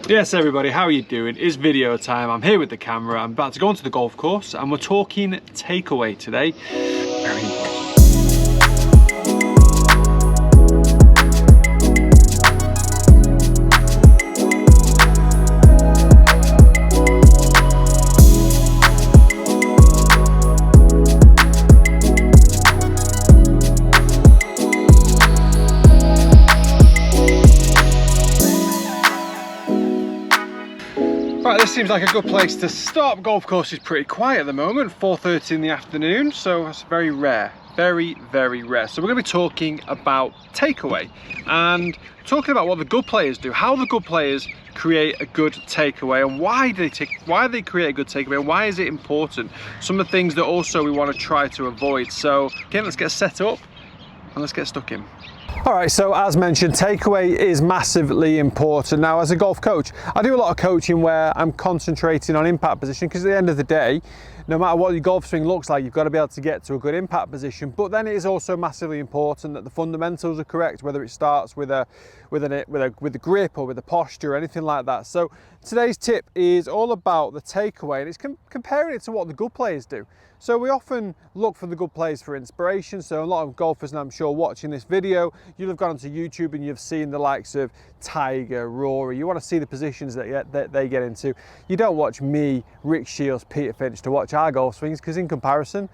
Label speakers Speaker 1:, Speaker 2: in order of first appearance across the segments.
Speaker 1: Yes everybody, how are you doing? It's video time. I'm here with the camera. I'm about to go onto the golf course and we're talking takeaway today. Very important. Right, this seems like a good place to stop. Golf course is pretty quiet at the moment, 4:30 in the afternoon, so it's very rare, very rare. So we're going to be talking about takeaway and talking about what the good players do, how the good players create a good takeaway and why they create a good takeaway and why is it important. Some of the things that also we want to try to avoid. So okay, let's get set up and let's get stuck in. All right, so as mentioned, takeaway is massively important. Now, as a golf coach, I do a lot of coaching where I'm concentrating on impact position because at the end of the day, no matter what your golf swing looks like, you've got to be able to get to a good impact position. But then it is also massively important that the fundamentals are correct, whether it starts with the grip or with the posture or anything like that. So today's tip is all about the takeaway, and it's comparing it to what the good players do. So we often look for the good players for inspiration. So a lot of golfers, and I'm sure watching this video, you'll have gone onto YouTube and you've seen the likes of Tiger, Rory. You want to see the positions that they get into. You don't watch me, Rick Shields, Peter Finch to watch our golf swings because in comparison,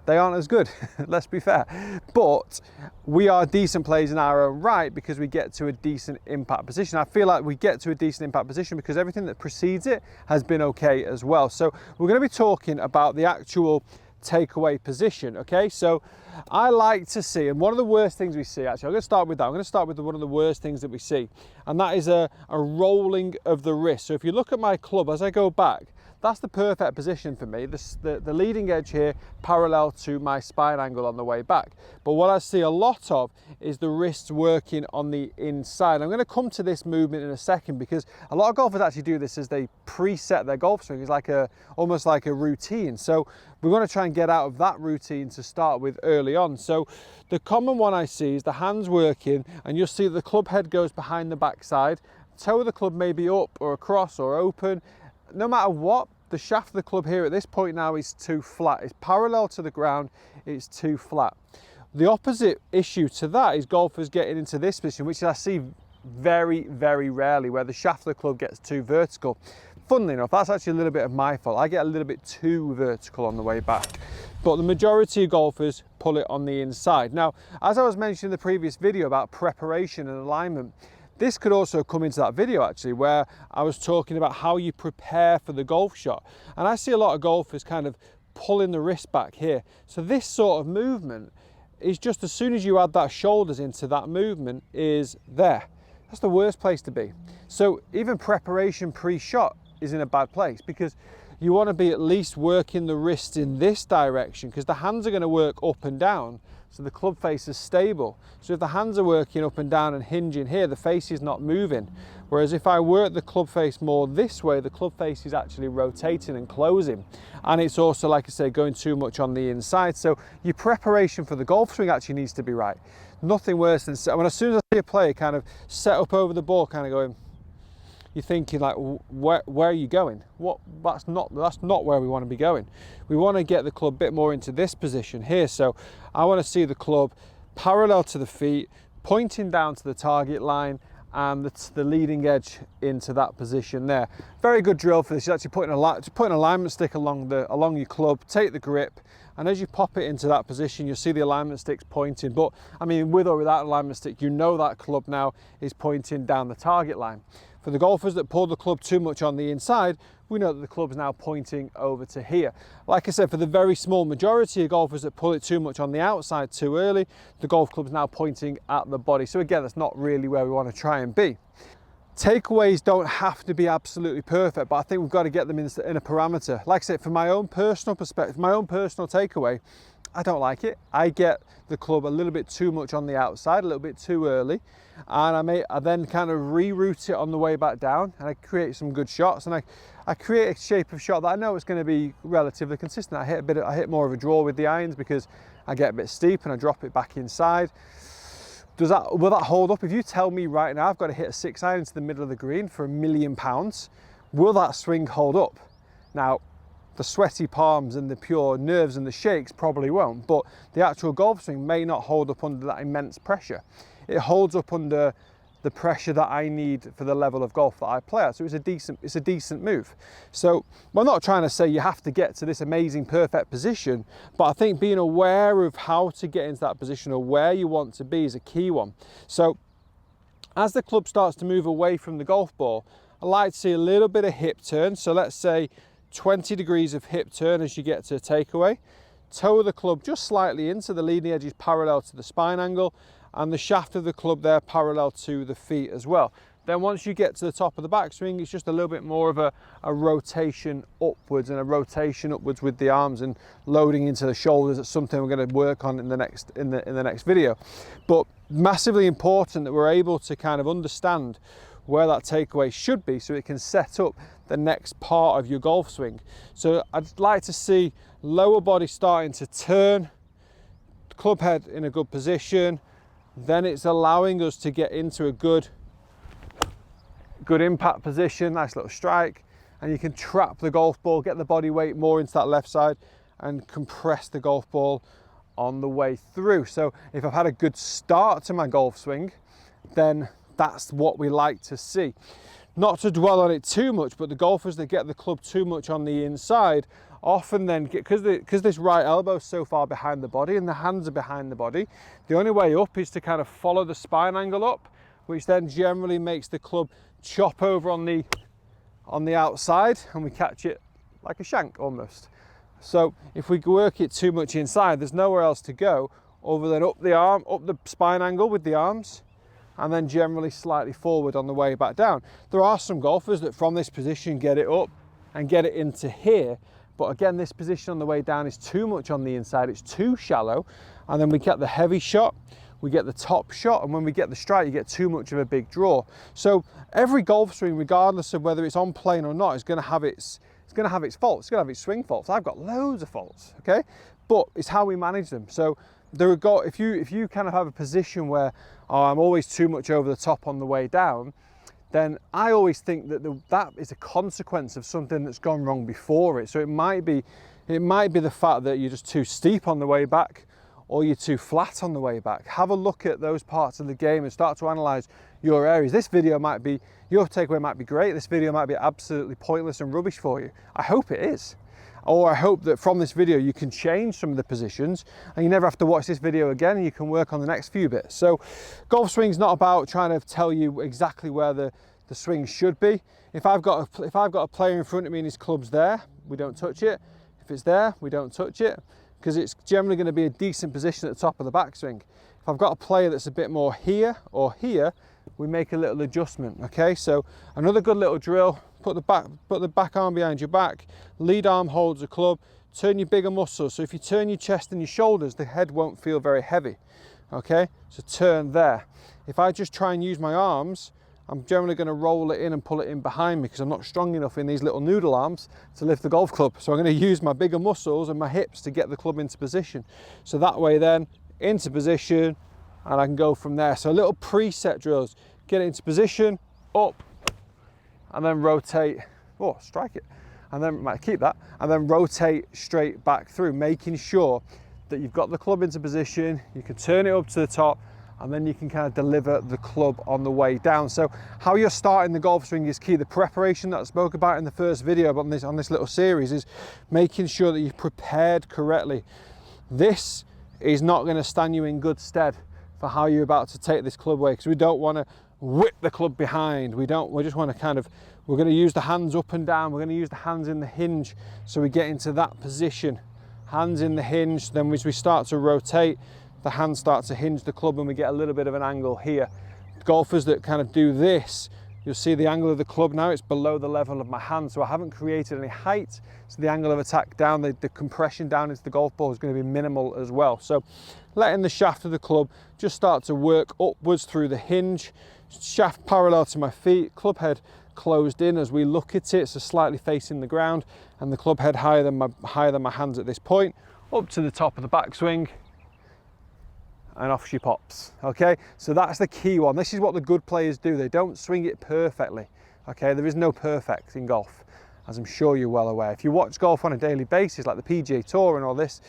Speaker 1: they aren't as good, let's be fair. But we are decent players in our own right because we get to a decent impact position. I feel like we get to a decent impact position because everything that precedes it has been okay as well. So we're going to be talking about the actual takeaway position, okay? So I like to see, and one of the worst things we see, actually, I'm going to start with that. I'm going to start with one of the worst things that we see, and that is a rolling of the wrist. So if you look at my club as I go back, that's the perfect position for me. The leading edge here parallel to my spine angle on the way back. But what I see a lot of is the wrists working on the inside. I'm going to come to this movement in a second because a lot of golfers actually do this as they preset their golf swing. It's like almost like a routine. So we want to try and get out of that routine to start with early on. So the common one I see is the hands working, and you'll see the club head goes behind the backside. Toe of the club may be up or across or open. No matter what, the shaft of the club here at this point now is too flat. It's parallel to the ground, it's too flat. The opposite issue to that is golfers getting into this position, which I see very rarely, where the shaft of the club gets too vertical. Funnily enough, that's actually a little bit of my fault. I get a little bit too vertical on the way back. But the majority of golfers pull it on the inside. Now, as I was mentioning in the previous video about preparation and alignment, this could also come into that video actually, where I was talking about how you prepare for the golf shot. And I see a lot of golfers kind of pulling the wrist back here. So this sort of movement is just as soon as you add that shoulders into that movement is there. That's the worst place to be. So even preparation pre-shot is in a bad place because you want to be at least working the wrist in this direction because the hands are going to work up and down. So the club face is stable. So if the hands are working up and down and hinging here, the face is not moving. Whereas if I work the club face more this way, the club face is actually rotating and closing. And it's also, like I say, going too much on the inside. So your preparation for the golf swing actually needs to be right. Nothing worse than, as soon as I see a player kind of set up over the ball, kind of going, you're thinking like, where are you going? That's not where we want to be going. We want to get the club a bit more into this position here. So I want to see the club parallel to the feet, pointing down to the target line, and the leading edge into that position there. Very good drill for this. You're actually putting an alignment stick along your club, take the grip, and as you pop it into that position, you'll see the alignment sticks pointing. But I mean, with or without alignment stick, you know that club now is pointing down the target line. For the golfers that pull the club too much on the inside, we know that the club is now pointing over to here. Like I said, for the very small majority of golfers that pull it too much on the outside too early, the golf club is now pointing at the body. So again, that's not really where we want to try and be. Takeaways don't have to be absolutely perfect, but I think we've got to get them in a parameter. Like I said, from my own personal perspective, my own personal takeaway, I don't like it. I get the club a little bit too much on the outside, a little bit too early, and I then kind of reroute it on the way back down, and I create some good shots, and I create a shape of shot that I know it's going to be relatively consistent. I hit more of a draw with the irons because I get a bit steep and I drop it back inside. Will that hold up? If you tell me right now I've got to hit a 6-iron into the middle of the green for £1 million, will that swing hold up? Now, the sweaty palms and the pure nerves and the shakes probably won't, but the actual golf swing may not hold up under that immense pressure. It holds up under the pressure that I need for the level of golf that I play at. So it's a decent move. So I'm not trying to say you have to get to this amazing perfect position, but I think being aware of how to get into that position or where you want to be is a key one. So as the club starts to move away from the golf ball, I like to see a little bit of hip turn. So let's say 20 degrees of hip turn as you get to a takeaway. Toe of the club just slightly into the leading edge is parallel to the spine angle, and the shaft of the club there parallel to the feet as well. Then once you get to the top of the backswing, it's just a little bit more of a rotation upwards and a rotation upwards with the arms and loading into the shoulders. That's something we're going to work on in the next video. But massively important that we're able to kind of understand where that takeaway should be so it can set up the next part of your golf swing. So I'd like to see lower body starting to turn, club head in a good position. Then it's allowing us to get into a good impact position, nice little strike, and you can trap the golf ball, get the body weight more into that left side and compress the golf ball on the way through. So if I've had a good start to my golf swing, then that's what we like to see. Not to dwell on it too much, but the golfers that get the club too much on the inside often then get, because this right elbow is so far behind the body and the hands are behind the body, the only way up is to kind of follow the spine angle up, which then generally makes the club chop over on the outside and we catch it like a shank almost. So if we work it too much inside, there's nowhere else to go other than up the spine angle with the arms, and then generally slightly forward on the way back down. There are some golfers that from this position get it up and get it into here, but again, this position on the way down is too much on the inside, it's too shallow, and then we get the heavy shot, we get the top shot, and when we get the strike, you get too much of a big draw. So every golf swing, regardless of whether it's on plane or not, is going to have its faults, it's going to have its swing faults. I've got loads of faults, okay? But it's how we manage them. So if you kind of have a position where I'm always too much over the top on the way down, then I always think that that is a consequence of something that's gone wrong before it. So it might be the fact that you're just too steep on the way back, or you're too flat on the way back. Have a look at those parts of the game and start to analyze your areas. This video might be, your takeaway might be great. This video might be absolutely pointless and rubbish for you. I hope it is. Or I hope that from this video you can change some of the positions and you never have to watch this video again and you can work on the next few bits. So golf swing's not about trying to tell you exactly where the swing should be. If I've got a player in front of me and his club's there, we don't touch it. If it's there, we don't touch it, because it's generally going to be a decent position at the top of the backswing. If I've got a player that's a bit more here or here, we make a little adjustment. Okay, so another good little drill. Put the back arm behind your back, lead arm holds the club, turn your bigger muscles. So if you turn your chest and your shoulders, the head won't feel very heavy. Okay, so turn there. If I just try and use my arms, I'm generally going to roll it in and pull it in behind me because I'm not strong enough in these little noodle arms to lift the golf club. So I'm going to use my bigger muscles and my hips to get the club into position. So that way then, into position, and I can go from there. So little preset drills, get it into position, up, and then rotate, oh, strike it, and then might keep that, and then rotate straight back through, making sure that you've got the club into position, you can turn it up to the top, and then you can kind of deliver the club on the way down. So how you're starting the golf swing is key. The preparation that I spoke about in the first video on this little series is making sure that you've prepared correctly. This is not going to stand you in good stead for how you're about to take this club away, because we don't want to whip the club behind. We just want to we're going to use the hands up and down. We're going to use the hands in the hinge. So we get into that position, hands in the hinge. Then as we start to rotate, the hands start to hinge the club and we get a little bit of an angle here. Golfers that kind of do this, you'll see the angle of the club now, it's below the level of my hand. So I haven't created any height. So the angle of attack down, the compression down into the golf ball is going to be minimal as well. So letting the shaft of the club just start to work upwards through the hinge, shaft parallel to my feet, club head closed in as we look at it, so slightly facing the ground, and the club head higher than my hands at this point, up to the top of the backswing, and off she pops. Okay, so that's the key one. This is what the good players do. They don't swing it perfectly. Okay, there is no perfect in golf, as I'm sure you're well aware. If you watch golf on a daily basis, like the PGA Tour and all this,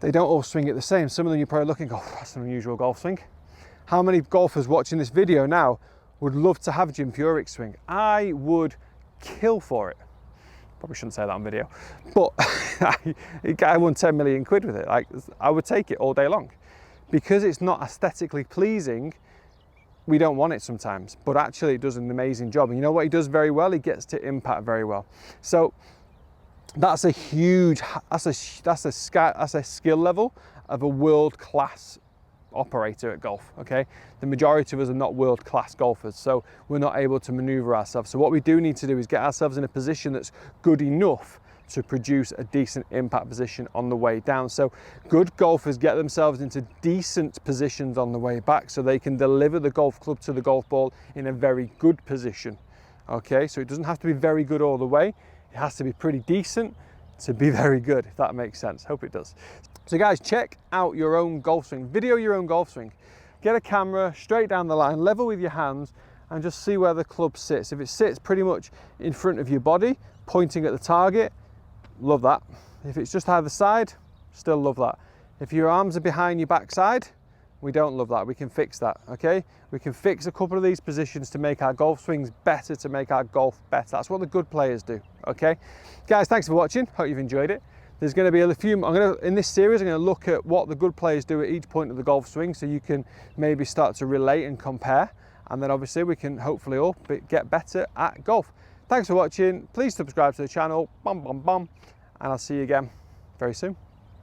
Speaker 1: they don't all swing it the same. Some of them you're probably looking, oh, that's an unusual golf swing. How many golfers watching this video now would love to have Jim Furyk's swing? I would kill for it. Probably shouldn't say that on video, but I won 10 million quid with it. Like, I would take it all day long. Because it's not aesthetically pleasing, we don't want it sometimes, but actually it does an amazing job. And you know what he does very well? He gets to impact very well. So that's a huge, that's a skill level of a world-class operator at golf. Okay, the majority of us are not world-class golfers, so we're not able to maneuver ourselves. So what we do need to do is get ourselves in a position that's good enough to produce a decent impact position on the way down. So good golfers get themselves into decent positions on the way back so they can deliver the golf club to the golf ball in a very good position. Okay, so it doesn't have to be very good all the way. It has to be pretty decent to be very good, if that makes sense. Hope it does. So guys, check out your own golf swing, video your own golf swing. Get a camera straight down the line, level with your hands, and just see where the club sits. If it sits pretty much in front of your body, pointing at the target, love that. If it's just either side, still love that. If your arms are behind your backside, we don't love that. We can fix that, okay? We can fix a couple of these positions to make our golf swings better, to make our golf better. That's what the good players do, okay? Guys, thanks for watching. Hope you've enjoyed it. There's going to be a few, in this series, I'm going to look at what the good players do at each point of the golf swing, so you can maybe start to relate and compare. And then obviously we can hopefully all get better at golf. Thanks for watching. Please subscribe to the channel. Bum, bum, bum. And I'll see you again very soon.